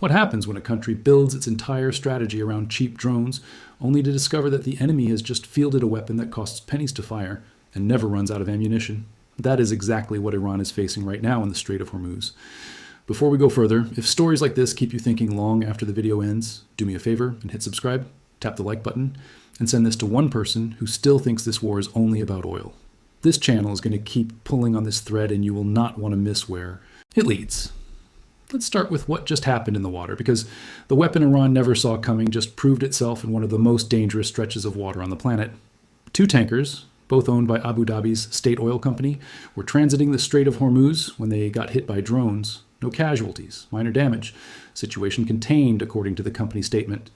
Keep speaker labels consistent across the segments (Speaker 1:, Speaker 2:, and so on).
Speaker 1: What happens when a country builds its entire strategy around cheap drones, only to discover that the enemy has just fielded a weapon that costs pennies to fire and never runs out of ammunition? That is exactly what Iran is facing right now in the Strait of Hormuz. Before we go further, if stories like this keep you thinking long after the video ends, do me a favor and hit subscribe, tap the like button, and send this to one person who still thinks this war is only about oil. This channel is going to keep pulling on this thread, and you will not want to miss where it leads. Let's start with what just happened in the water, because the weapon Iran never saw coming just proved itself in one of the most dangerous stretches of water on the planet. Two tankers, both owned by Abu Dhabi's state oil company, were transiting the Strait of Hormuz when they got hit by drones. No casualties, minor damage. Situation contained, according to the company statement.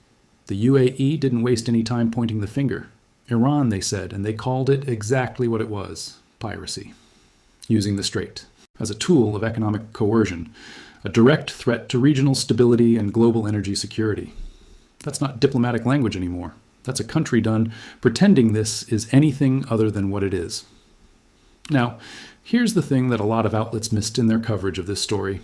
Speaker 1: The UAE didn't waste any time pointing the finger. Iran, they said, and they called it exactly what it was: piracy. Using the strait as a tool of economic coercion, a direct threat to regional stability and global energy security. That's not diplomatic language anymore. That's a country done pretending this is anything other than what it is. Now, here's the thing that a lot of outlets missed in their coverage of this story.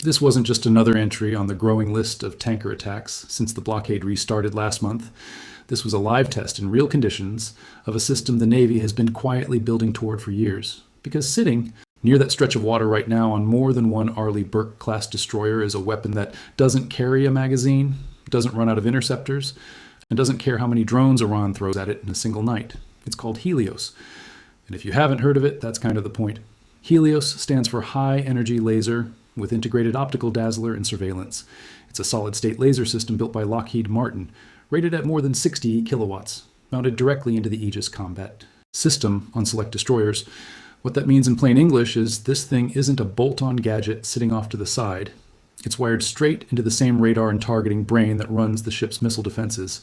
Speaker 1: This wasn't just another entry on the growing list of tanker attacks since the blockade restarted last month. This was a live test in real conditions of a system the Navy has been quietly building toward for years. Because sitting near that stretch of water right now on more than one Arleigh Burke-class destroyer is a weapon that doesn't carry a magazine, doesn't run out of interceptors, and doesn't care how many drones Iran throws at it in a single night. It's called HELIOS. And if you haven't heard of it, that's kind of the point. HELIOS stands for High Energy Laser with integrated optical dazzler and surveillance. It's a solid-state laser system built by Lockheed Martin, rated at more than 60 kilowatts, mounted directly into the Aegis combat system on select destroyers. What that means in plain English is this thing isn't a bolt-on gadget sitting off to the side. It's wired straight into the same radar and targeting brain that runs the ship's missile defenses.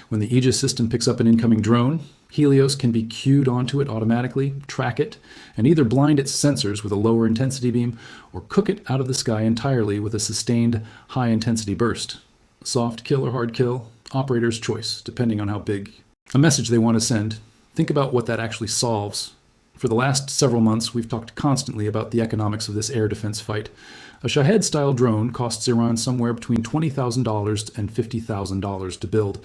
Speaker 1: When the Aegis system picks up an incoming drone, HELIOS can be cued onto it automatically, track it, and either blind its sensors with a lower intensity beam or cook it out of the sky entirely with a sustained high-intensity burst. Soft kill or hard kill, operator's choice, depending on how big a message they want to send. Think about what that actually solves. For the last several months, we've talked constantly about the economics of this air defense fight. A Shahed-style drone costs Iran somewhere between $20,000 and $50,000 to build.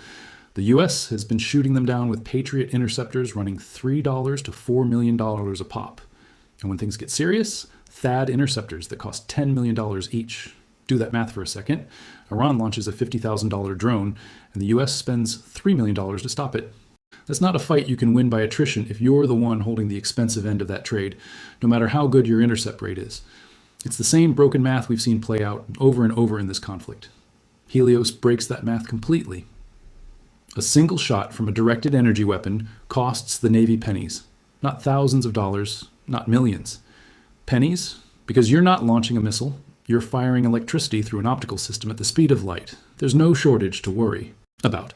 Speaker 1: The US has been shooting them down with Patriot interceptors running $3 to $4 million a pop. And when things get serious, THAAD interceptors that cost $10 million each. Do that math for a second. Iran launches a $50,000 drone, and the US spends $3 million to stop it. That's not a fight you can win by attrition if you're the one holding the expensive end of that trade, no matter how good your intercept rate is. It's the same broken math we've seen play out over and over in this conflict. HELIOS breaks that math completely. A single shot from a directed energy weapon costs the Navy pennies. Not thousands of dollars, not millions. Pennies? Because you're not launching a missile. You're firing electricity through an optical system at the speed of light. There's no shortage to worry about.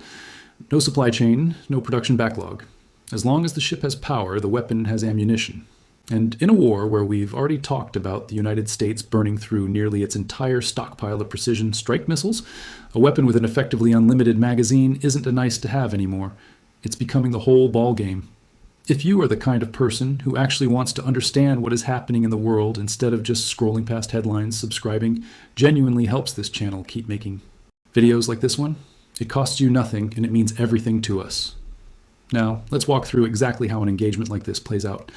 Speaker 1: No supply chain, no production backlog. As long as the ship has power, the weapon has ammunition. And in a war where we've already talked about the United States burning through nearly its entire stockpile of precision strike missiles, a weapon with an effectively unlimited magazine isn't a nice-to-have anymore. It's becoming the whole ballgame. If you are the kind of person who actually wants to understand what is happening in the world instead of just scrolling past headlines, subscribing genuinely helps this channel keep making videos like this one. It costs you nothing, and it means everything to us. Now, let's walk through exactly how an engagement like this plays out.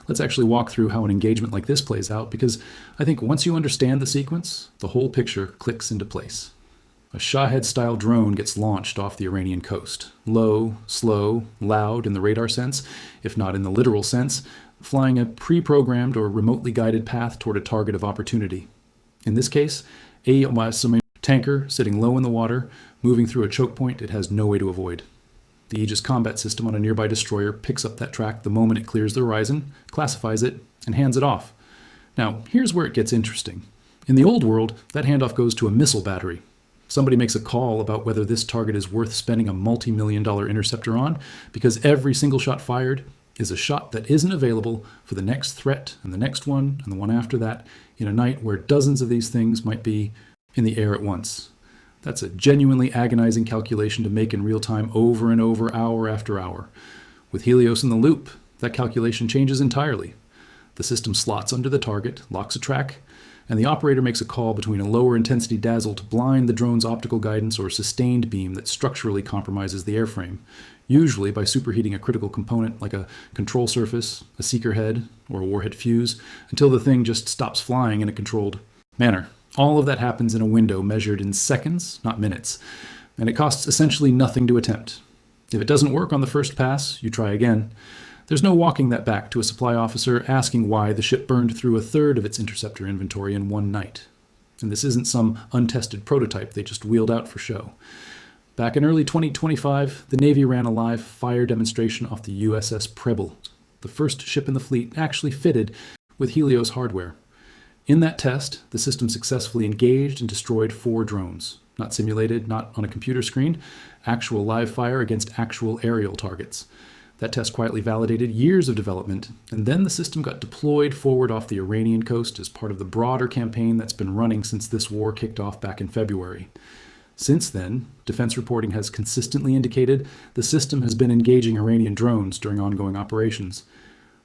Speaker 1: Let's actually walk through how an engagement like this plays out, because I think once you understand the sequence, the whole picture clicks into place. A Shahed-style drone gets launched off the Iranian coast. Low, slow, loud in the radar sense, if not in the literal sense, flying a pre-programmed or remotely guided path toward a target of opportunity. In this case, a tanker sitting low in the water, moving through a choke point it has no way to avoid. The Aegis combat system on a nearby destroyer picks up that track the moment it clears the horizon, classifies it, and hands it off. Now, here's where it gets interesting. In the old world, that handoff goes to a missile battery. Somebody makes a call about whether this target is worth spending a multi-million-dollar interceptor on, because every single shot fired is a shot that isn't available for the next threat and the next one and the one after that in a night where dozens of these things might be in the air at once. That's a genuinely agonizing calculation to make in real time over and over, hour after hour. With HELIOS in the loop, that calculation changes entirely. The system slots under the target, locks a track, and the operator makes a call between a lower intensity dazzle to blind the drone's optical guidance or sustained beam that structurally compromises the airframe, usually by superheating a critical component like a control surface, a seeker head, or a warhead fuse, until the thing just stops flying in a controlled manner. All of that happens in a window measured in seconds, not minutes, and it costs essentially nothing to attempt. If it doesn't work on the first pass, you try again. There's no walking that back to a supply officer asking why the ship burned through a third of its interceptor inventory in one night. And this isn't some untested prototype they just wheeled out for show. Back in early 2025, the Navy ran a live fire demonstration off the USS Preble, the first ship in the fleet actually fitted with Helios hardware. In that test, the system successfully engaged and destroyed 4 drones. Not simulated, not on a computer screen, actual live fire against actual aerial targets. That test quietly validated years of development, and then the system got deployed forward off the Iranian coast as part of the broader campaign that's been running since this war kicked off back in February. Since then, defense reporting has consistently indicated the system has been engaging Iranian drones during ongoing operations.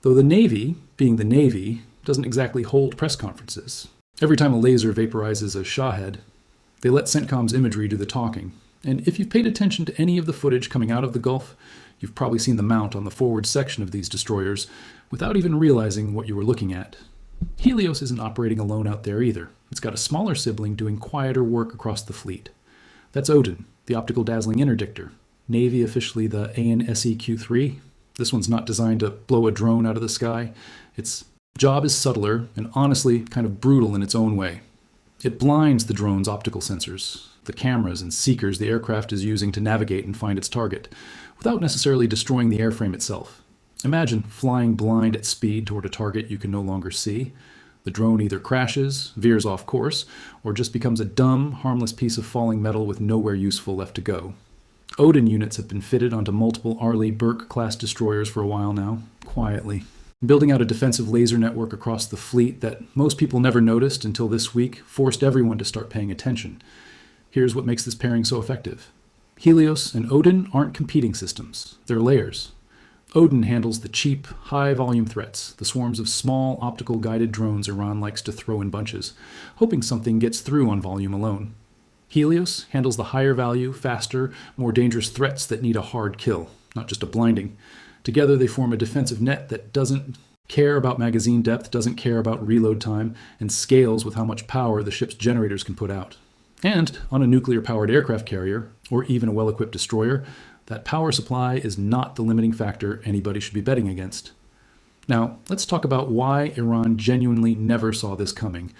Speaker 1: Though the Navy, being the Navy, doesn't exactly hold press conferences. Every time a laser vaporizes a Shahed, they let CENTCOM's imagery do the talking. And if you've paid attention to any of the footage coming out of the Gulf, you've probably seen the mount on the forward section of these destroyers without even realizing what you were looking at. Helios isn't operating alone out there either. It's got a smaller sibling doing quieter work across the fleet. That's ODIN, the optical-dazzling interdictor. Navy officially the ANSEQ-3. This one's not designed to blow a drone out of the sky. Its job is subtler and honestly kind of brutal in its own way. It blinds the drone's optical sensors, the cameras and seekers the aircraft is using to navigate and find its target, without necessarily destroying the airframe itself. Imagine flying blind at speed toward a target you can no longer see. The drone either crashes, veers off course, or just becomes a dumb, harmless piece of falling metal with nowhere useful left to go. ODIN units have been fitted onto multiple Arleigh Burke-class destroyers for a while now, quietly. Building out a defensive laser network across the fleet that most people never noticed until this week forced everyone to start paying attention. Here's what makes this pairing so effective. Helios and ODIN aren't competing systems, they're layers. ODIN handles the cheap, high-volume threats, the swarms of small, optical-guided drones Iran likes to throw in bunches, hoping something gets through on volume alone. Helios handles the higher-value, faster, more dangerous threats that need a hard kill, not just a blinding. Together they form a defensive net that doesn't care about magazine depth, doesn't care about reload time, and scales with how much power the ship's generators can put out. And on a nuclear-powered aircraft carrier, or even a well-equipped destroyer, that power supply is not the limiting factor anybody should be betting against. Now, let's talk about why Iran genuinely never saw this coming.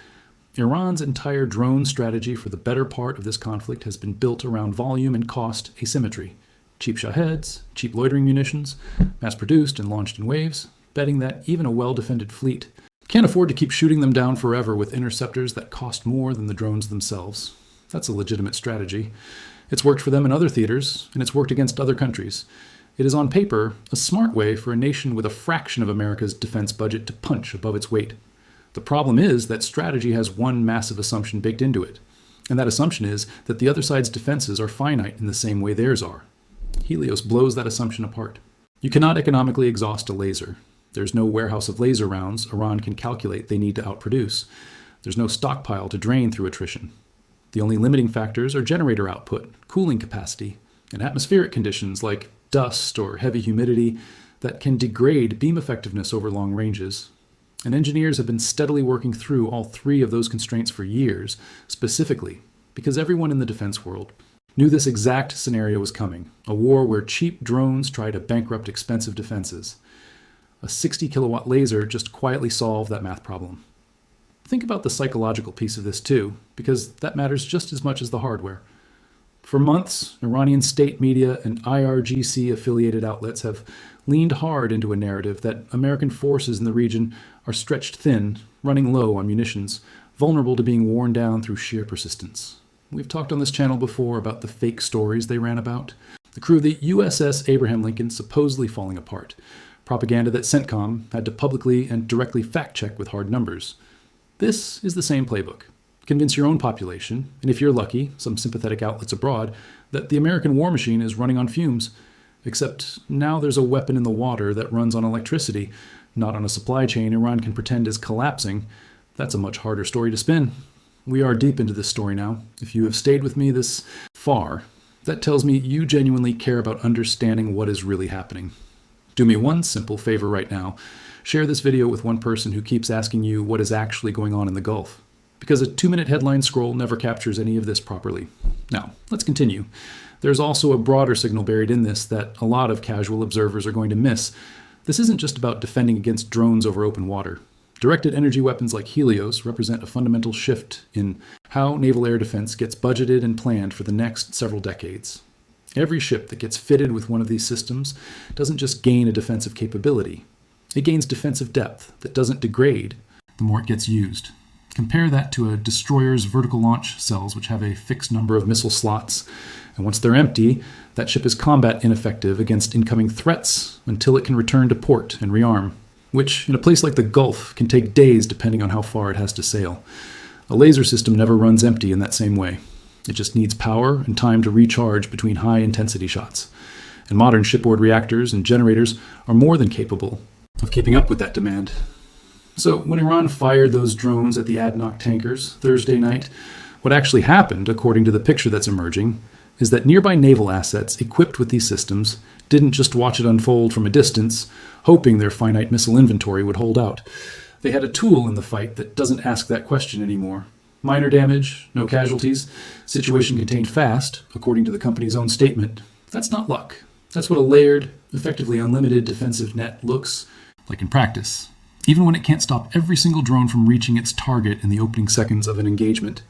Speaker 1: Iran's entire drone strategy for the better part of this conflict has been built around volume and cost asymmetry. Cheap Shaheds, cheap loitering munitions, mass-produced and launched in waves, betting that even a well-defended fleet can't afford to keep shooting them down forever with interceptors that cost more than the drones themselves. That's a legitimate strategy. It's worked for them in other theaters, and it's worked against other countries. It is on paper a smart way for a nation with a fraction of America's defense budget to punch above its weight. The problem is that strategy has one massive assumption baked into it, and that assumption is that the other side's defenses are finite in the same way theirs are. Helios blows that assumption apart. You cannot economically exhaust a laser. There's no warehouse of laser rounds Iran can calculate they need to outproduce. There's no stockpile to drain through attrition. The only limiting factors are generator output, cooling capacity, and atmospheric conditions like dust or heavy humidity that can degrade beam effectiveness over long ranges. And engineers have been steadily working through all 3 of those constraints for years, specifically because everyone in the defense world knew this exact scenario was coming, a war where cheap drones try to bankrupt expensive defenses. A 60-kilowatt laser just quietly solved that math problem. Think about the psychological piece of this too, because that matters just as much as the hardware. For months, Iranian state media and IRGC-affiliated outlets have leaned hard into a narrative that American forces in the region are stretched thin, running low on munitions, vulnerable to being worn down through sheer persistence. We've talked on this channel before about the fake stories they ran about. The crew of the USS Abraham Lincoln supposedly falling apart. Propaganda that CENTCOM had to publicly and directly fact-check with hard numbers. This is the same playbook. Convince your own population, and if you're lucky, some sympathetic outlets abroad, that the American war machine is running on fumes. Except now there's a weapon in the water that runs on electricity, not on a supply chain Iran can pretend is collapsing, That's a much harder story to spin. We are deep into this story now. If you have stayed with me this far, that tells me you genuinely care about understanding what is really happening. Do me one simple favor right now. Share this video with one person who keeps asking you what is actually going on in the Gulf. Because a 2-minute headline scroll never captures any of this properly. Now, let's continue. There's also a broader signal buried in this that a lot of casual observers are going to miss. This isn't just about defending against drones over open water. Directed energy weapons like HELIOS represent a fundamental shift in how naval air defense gets budgeted and planned for the next several decades. Every ship that gets fitted with one of these systems doesn't just gain a defensive capability. It gains defensive depth that doesn't degrade the more it gets used. Compare that to a destroyer's vertical launch cells, which have a fixed number of missile slots. And once they're empty, that ship is combat ineffective against incoming threats until it can return to port and rearm, which in a place like the Gulf can take days depending on how far it has to sail. A laser system never runs empty in that same way. It just needs power and time to recharge between high-intensity shots. And modern shipboard reactors and generators are more than capable of keeping up with that demand. So when Iran fired those drones at the ADNOC tankers Thursday night, what actually happened, according to the picture that's emerging, is that nearby naval assets equipped with these systems didn't just watch it unfold from a distance, hoping their finite missile inventory would hold out. They had a tool in the fight that doesn't ask that question anymore. Minor damage, no casualties, situation contained fast, according to the company's own statement. That's not luck. That's what a layered, effectively unlimited defensive net looks like in practice, even when it can't stop every single drone from reaching its target in the opening seconds of an engagement.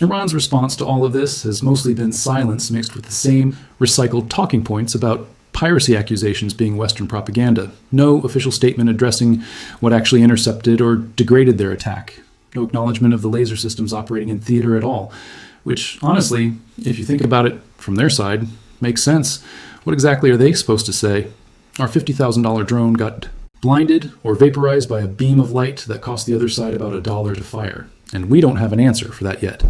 Speaker 1: Iran's response to all of this has mostly been silence mixed with the same recycled talking points about piracy accusations being Western propaganda. No official statement addressing what actually intercepted or degraded their attack. No acknowledgement of the laser systems operating in theater at all, which, honestly, if you think about it from their side, makes sense. What exactly are they supposed to say? Our $50,000 drone got blinded or vaporized by a beam of light that cost the other side about $1 to fire. And we don't have an answer for that yet.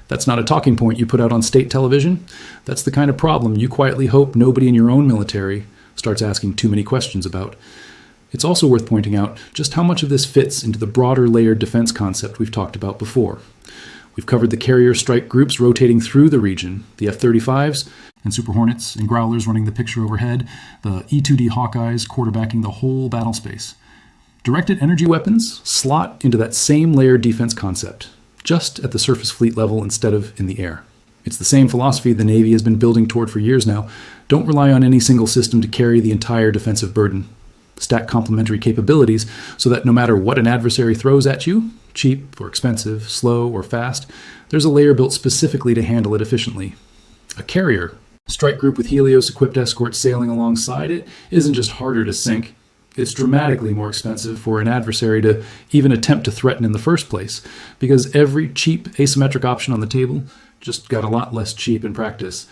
Speaker 1: That's not a talking point you put out on state television. That's the kind of problem you quietly hope nobody in your own military starts asking too many questions about. It's also worth pointing out just how much of this fits into the broader layered defense concept we've talked about before. We've covered the carrier strike groups rotating through the region, the F-35s and Super Hornets and Growlers running the picture overhead, the E-2D Hawkeyes quarterbacking the whole battle space. Directed energy weapons slot into that same layered defense concept, just at the surface fleet level instead of in the air. It's the same philosophy the Navy has been building toward for years now. Don't rely on any single system to carry the entire defensive burden. Stack complementary capabilities so that no matter what an adversary throws at you, cheap or expensive, slow or fast, there's a layer built specifically to handle it efficiently. A carrier strike group with HELIOS-equipped escorts sailing alongside it isn't just harder to sink. It's dramatically more expensive for an adversary to even attempt to threaten in the first place, because every cheap asymmetric option on the table just got a lot less cheap in practice.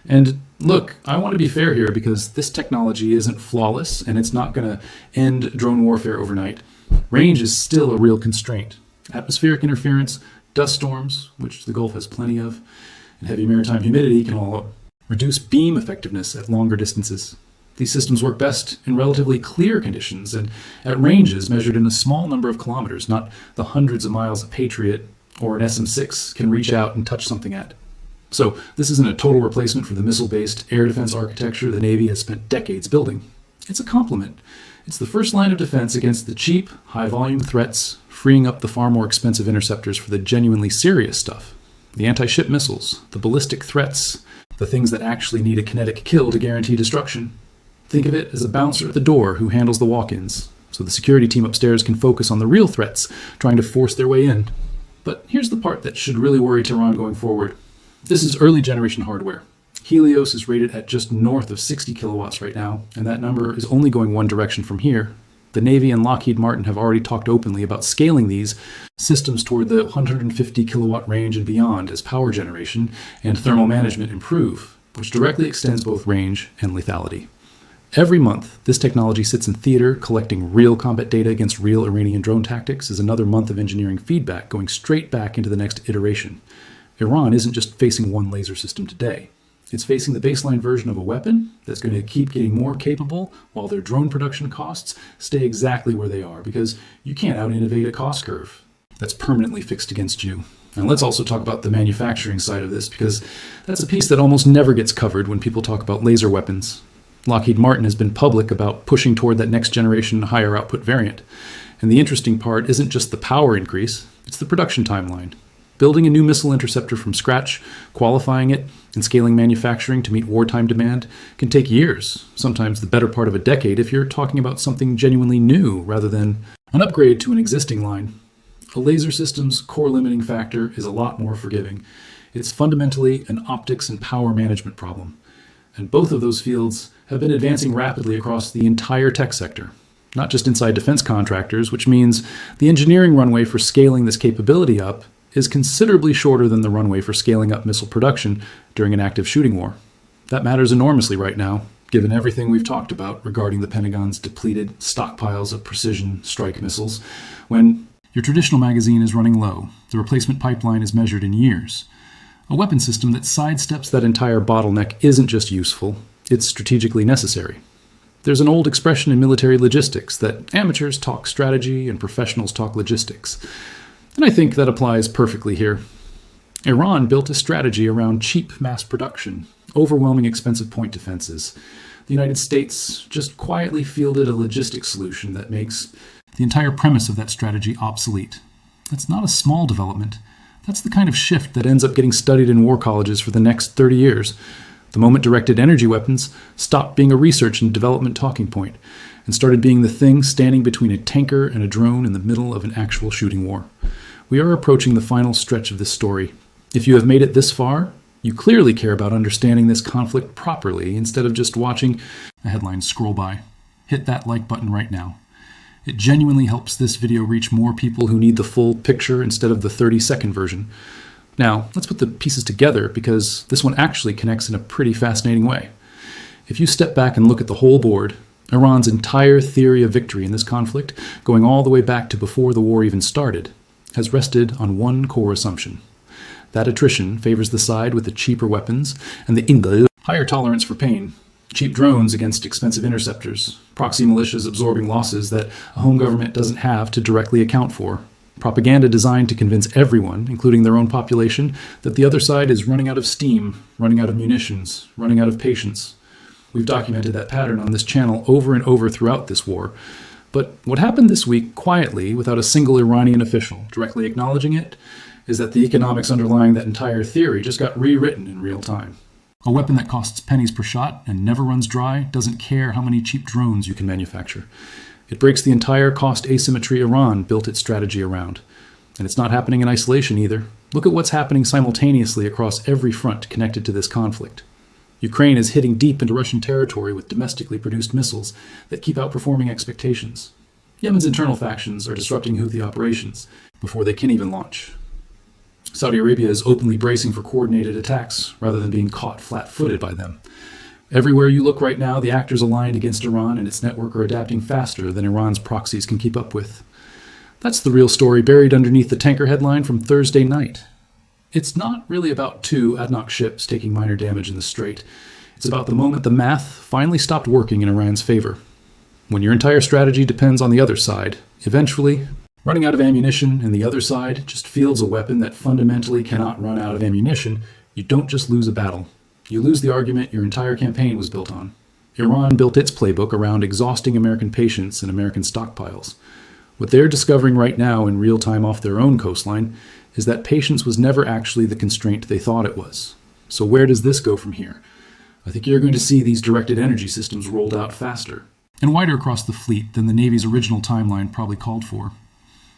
Speaker 1: And look, I want to be fair here because this technology isn't flawless and it's not going to end drone warfare overnight. Range is still a real constraint. Atmospheric interference, dust storms, which the Gulf has plenty of, and heavy maritime humidity can all reduce beam effectiveness at longer distances. These systems work best in relatively clear conditions and at ranges measured in a small number of kilometers, not the hundreds of miles a Patriot or an SM-6 can reach out and touch something at. So this isn't a total replacement for the missile-based air defense architecture the Navy has spent decades building. It's a complement. It's the first line of defense against the cheap, high-volume threats, freeing up the far more expensive interceptors for the genuinely serious stuff. The anti-ship missiles, the ballistic threats, the things that actually need a kinetic kill to guarantee destruction. Think of it as a bouncer at the door who handles the walk-ins, so the security team upstairs can focus on the real threats, trying to force their way in. But here's the part that should really worry Tehran going forward. This is early generation hardware. HELIOS is rated at just north of 60 kilowatts right now, and that number is only going one direction from here. The Navy and Lockheed Martin have already talked openly about scaling these systems toward the 150 kilowatt range and beyond as power generation and thermal management improve, which directly extends both range and lethality. Every month, this technology sits in theater, collecting real combat data against real Iranian drone tactics as another month of engineering feedback going straight back into the next iteration. Iran isn't just facing one laser system today. It's facing the baseline version of a weapon that's going to keep getting more capable while their drone production costs stay exactly where they are, because you can't out-innovate a cost curve. that's permanently fixed against you. And let's also talk about the manufacturing side of this, because that's a piece that almost never gets covered when people talk about laser weapons. Lockheed Martin has been public about pushing toward that next generation higher output variant. And the interesting part isn't just the power increase, it's the production timeline. Building a new missile interceptor from scratch, qualifying it, and scaling manufacturing to meet wartime demand can take years, sometimes the better part of a decade if you're talking about something genuinely new rather than an upgrade to an existing line. A laser system's core limiting factor is a lot more forgiving. It's fundamentally an optics and power management problem. And both of those fields have been advancing rapidly across the entire tech sector, not just inside defense contractors, which means the engineering runway for scaling this capability up is considerably shorter than the runway for scaling up missile production during an active shooting war. That matters enormously right now, given everything we've talked about regarding the Pentagon's depleted stockpiles of precision strike missiles. When your traditional magazine is running low, the replacement pipeline is measured in years. A weapon system that sidesteps that entire bottleneck isn't just useful, it's strategically necessary. There's an old expression in military logistics that amateurs talk strategy and professionals talk logistics. And I think that applies perfectly here. Iran built a strategy around cheap mass production, overwhelming expensive point defenses. The United States just quietly fielded a logistics solution that makes the entire premise of that strategy obsolete. That's not a small development. That's the kind of shift that ends up getting studied in war colleges for the next 30 years. The moment directed energy weapons stopped being a research and development talking point and started being the thing standing between a tanker and a drone in the middle of an actual shooting war. We are approaching the final stretch of this story. If you have made it this far, you clearly care about understanding this conflict properly instead of just watching a headline scroll by. Hit that like button right now. It genuinely helps this video reach more people who need the full picture instead of the 30-second version. Now, let's put the pieces together because this one actually connects in a pretty fascinating way. If you step back and look at the whole board, Iran's entire theory of victory in this conflict, going all the way back to before the war even started, has rested on one core assumption. That attrition favors the side with the cheaper weapons and the higher tolerance for pain. Cheap drones against expensive interceptors, proxy militias absorbing losses that a home government doesn't have to directly account for, propaganda designed to convince everyone, including their own population, that the other side is running out of steam, running out of munitions, running out of patience. We've documented that pattern on this channel over and over throughout this war. But what happened this week quietly, without a single Iranian official directly acknowledging it, is that the economics underlying that entire theory just got rewritten in real time. A weapon that costs pennies per shot and never runs dry doesn't care how many cheap drones you can manufacture. It breaks the entire cost asymmetry Iran built its strategy around. And it's not happening in isolation either. Look at what's happening simultaneously across every front connected to this conflict. Ukraine is hitting deep into Russian territory with domestically produced missiles that keep outperforming expectations. Yemen's internal factions are disrupting Houthi operations before they can even launch. Saudi Arabia is openly bracing for coordinated attacks rather than being caught flat-footed by them. Everywhere you look right now, the actors aligned against Iran and its network are adapting faster than Iran's proxies can keep up with. That's the real story buried underneath the tanker headline from Thursday night. It's not really about two ADNOC ships taking minor damage in the Strait. It's about the moment the math finally stopped working in Iran's favor. When your entire strategy depends on the other side, eventually, running out of ammunition and the other side just fields a weapon that fundamentally cannot run out of ammunition, you don't just lose a battle. You lose the argument your entire campaign was built on. Iran built its playbook around exhausting American patience and American stockpiles. What they're discovering right now in real time off their own coastline is that patience was never actually the constraint they thought it was. So where does this go from here? I think you're going to see these directed energy systems rolled out faster and wider across the fleet than the Navy's original timeline probably called for.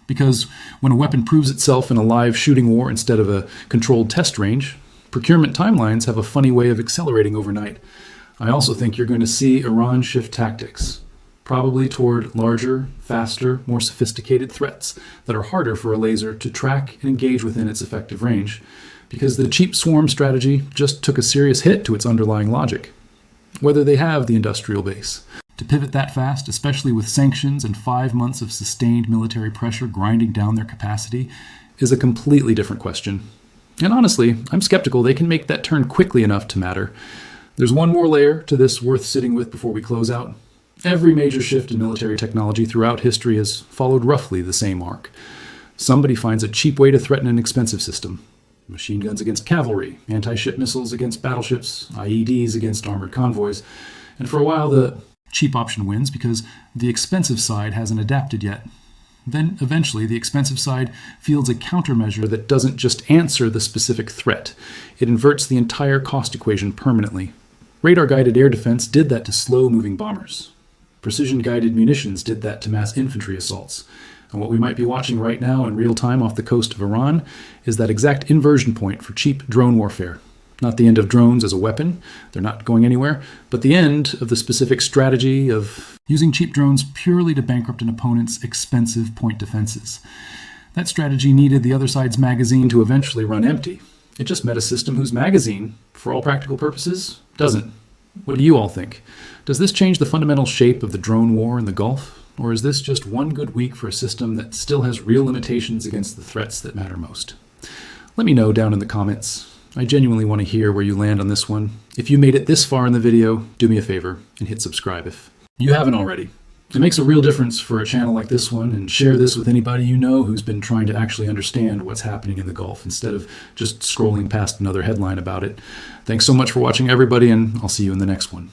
Speaker 1: Because when a weapon proves itself in a live shooting war instead of a controlled test range, procurement timelines have a funny way of accelerating overnight. I also think you're going to see Iran shift tactics, probably toward larger, faster, more sophisticated threats that are harder for a laser to track and engage within its effective range, because the cheap swarm strategy just took a serious hit to its underlying logic, whether they have the industrial base. To pivot that fast, especially with sanctions and 5 months of sustained military pressure grinding down their capacity, is a completely different question. And honestly, I'm skeptical they can make that turn quickly enough to matter. There's one more layer to this worth sitting with before we close out. Every major shift in military technology throughout history has followed roughly the same arc. Somebody finds a cheap way to threaten an expensive system. Machine guns against cavalry, anti-ship missiles against battleships, IEDs against armored convoys. And for a while, the cheap option wins because the expensive side hasn't adapted yet. Then, eventually, the expensive side fields a countermeasure that doesn't just answer the specific threat. It inverts the entire cost equation permanently. Radar-guided air defense did that to slow-moving bombers. Precision-guided munitions did that to mass infantry assaults. And what we might be watching right now in real time off the coast of Iran is that exact inversion point for cheap drone warfare. Not the end of drones as a weapon, they're not going anywhere, but the end of the specific strategy of using cheap drones purely to bankrupt an opponent's expensive point defenses. That strategy needed the other side's magazine to eventually run empty. It just met a system whose magazine, for all practical purposes, doesn't. What do you all think? Does this change the fundamental shape of the drone war in the Gulf? Or is this just one good week for a system that still has real limitations against the threats that matter most? Let me know down in the comments. I genuinely want to hear where you land on this one. If you made it this far in the video, do me a favor and hit subscribe if you haven't already. It makes a real difference for a channel like this one, and share this with anybody you know who's been trying to actually understand what's happening in the Gulf instead of just scrolling past another headline about it. Thanks so much for watching, everybody, and I'll see you in the next one.